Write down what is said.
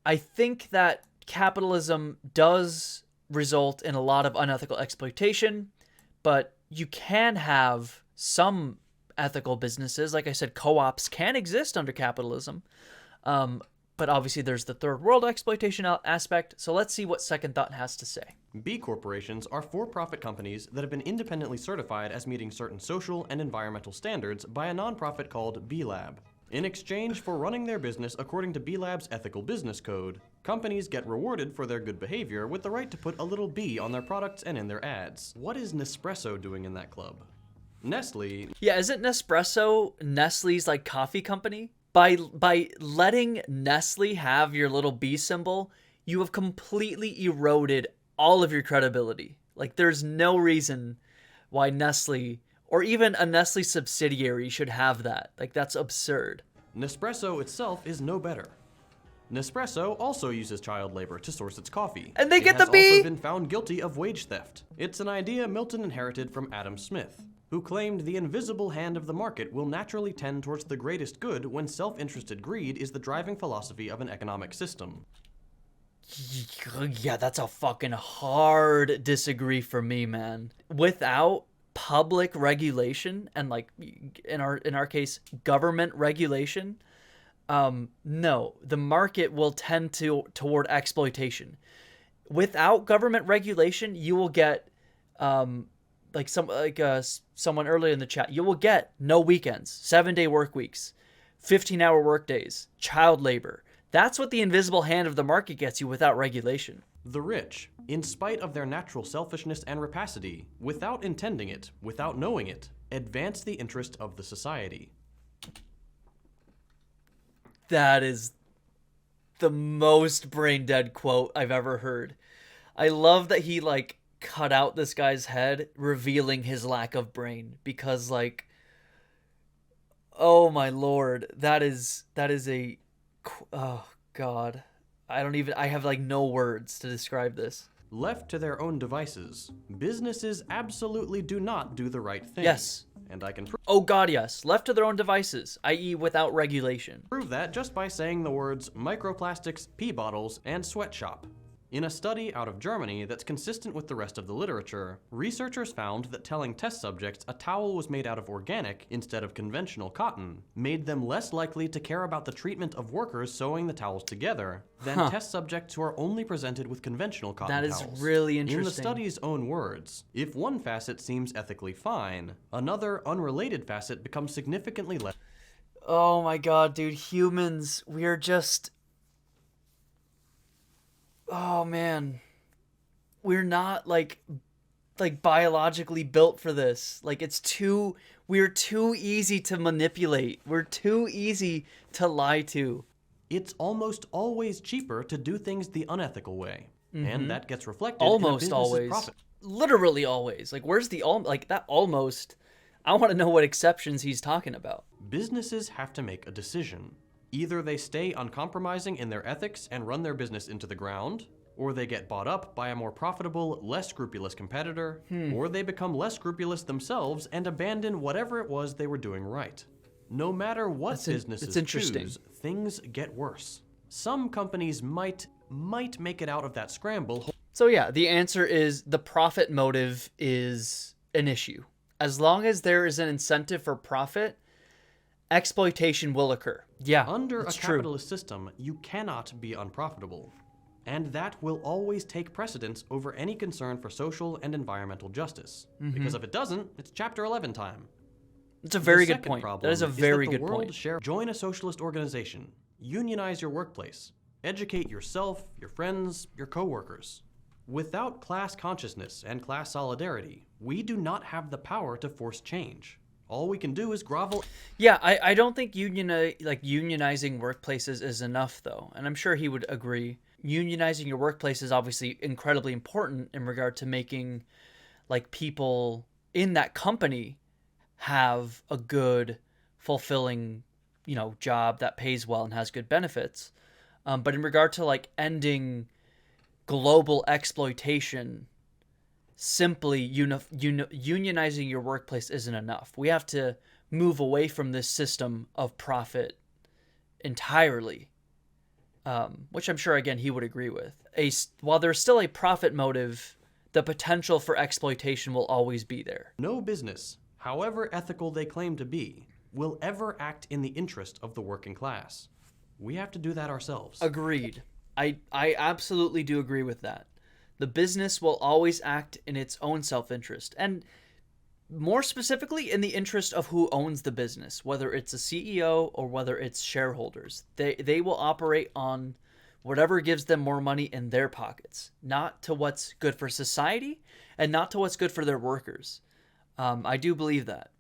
I think that capitalism does result in a lot of unethical exploitation, but you can have some ethical businesses. Like I said, co-ops can exist under capitalism. Um, but obviously there's the third world exploitation aspect. So let's see what Second Thought has to say. B corporations are for-profit companies that have been independently certified as meeting certain social and environmental standards by a nonprofit called B Lab. In exchange for running their business according to B Lab's ethical business code, companies get rewarded for their good behavior with the right to put a little B on their products and in their ads. What is Nespresso doing in that club? Nestle... Yeah, isn't Nespresso Nestle's like coffee company? By letting Nestle have your little B symbol, you have completely eroded all of your credibility. Like, there's no reason why Nestle or even a Nestle subsidiary should have that. Like, that's absurd. Nespresso itself is no better. Nespresso also uses child labor to source its coffee. And they get the B! B! It has also been found guilty of wage theft. It's an idea Milton inherited from Adam Smith, who claimed the invisible hand of the market will naturally tend towards the greatest good when self-interested greed is the driving philosophy of an economic system. Yeah, that's a fucking hard disagree for me, man. Without public regulation and, like, in our case, government regulation, no, the market will tend toward exploitation. Without government regulation, you will get someone earlier in the chat, you will get no weekends, 7-day work weeks, 15-hour work days, child labor. That's what the invisible hand of the market gets you without regulation. The rich, in spite of their natural selfishness and rapacity, without intending it, without knowing it, advance the interest of the society. That is the most brain dead quote I've ever heard. I love that he, like, cut out this guy's head, revealing his lack of brain, because, like, oh my lord, that is a, oh god, I have, like, no words to describe this. Left to their own devices, businesses absolutely do not do the right thing. Yes. And I can oh god, yes. Left to their own devices, i.e. without regulation. prove that just by saying the words microplastics, pee bottles, and sweatshop. In a study out of Germany that's consistent with the rest of the literature, researchers found that telling test subjects a towel was made out of organic instead of conventional cotton made them less likely to care about the treatment of workers sewing the towels together than test subjects who are only presented with conventional cotton towels. That is really interesting. In the study's own words, if one facet seems ethically fine, another unrelated facet becomes significantly less. Oh my god, dude, humans, we're just... oh man, we're not like biologically built for this. Like, we're too easy to manipulate. We're too easy to lie to. It's almost always cheaper to do things the unethical way. And that gets reflected Almost in a business's always. profit. Literally always. Like, where's the that almost? I want to know what exceptions he's talking about. Businesses have to make a decision. Either they stay uncompromising in their ethics and run their business into the ground, or they get bought up by a more profitable, less scrupulous competitor, or they become less scrupulous themselves and abandon whatever it was they were doing right. No matter what businesses choose, things get worse. Some companies might make it out of that scramble. So yeah, the answer is the profit motive is an issue. As long as there is an incentive for profit, exploitation will occur. Yeah, Under a true. capitalist system, you cannot be unprofitable. And that will always take precedence over any concern for social and environmental justice. Because if it doesn't, it's Chapter 11 time. It's a very good point. That is a very good point. Join a socialist organization. Unionize your workplace. Educate yourself, your friends, your coworkers. Without class consciousness and class solidarity, we do not have the power to force change. All we can do is grovel. Yeah, I don't think unionizing workplaces is enough, though. And I'm sure he would agree. Unionizing your workplace is obviously incredibly important in regard to making, like, people in that company have a good, fulfilling, job that pays well and has good benefits. But in regard to, like, ending global exploitation, simply unionizing your workplace isn't enough. We have to move away from this system of profit entirely which I'm sure, again, he would agree with. While there's still a profit motive, the potential for exploitation will always be there. No business, however ethical they claim to be, will ever act in the interest of the working class. We have to do that ourselves. Agreed. I absolutely do agree with that. The business will always act in its own self-interest, and more specifically in the interest of who owns the business, whether it's a CEO or whether it's shareholders. They will operate on whatever gives them more money in their pockets, not to what's good for society and not to what's good for their workers. I do believe that.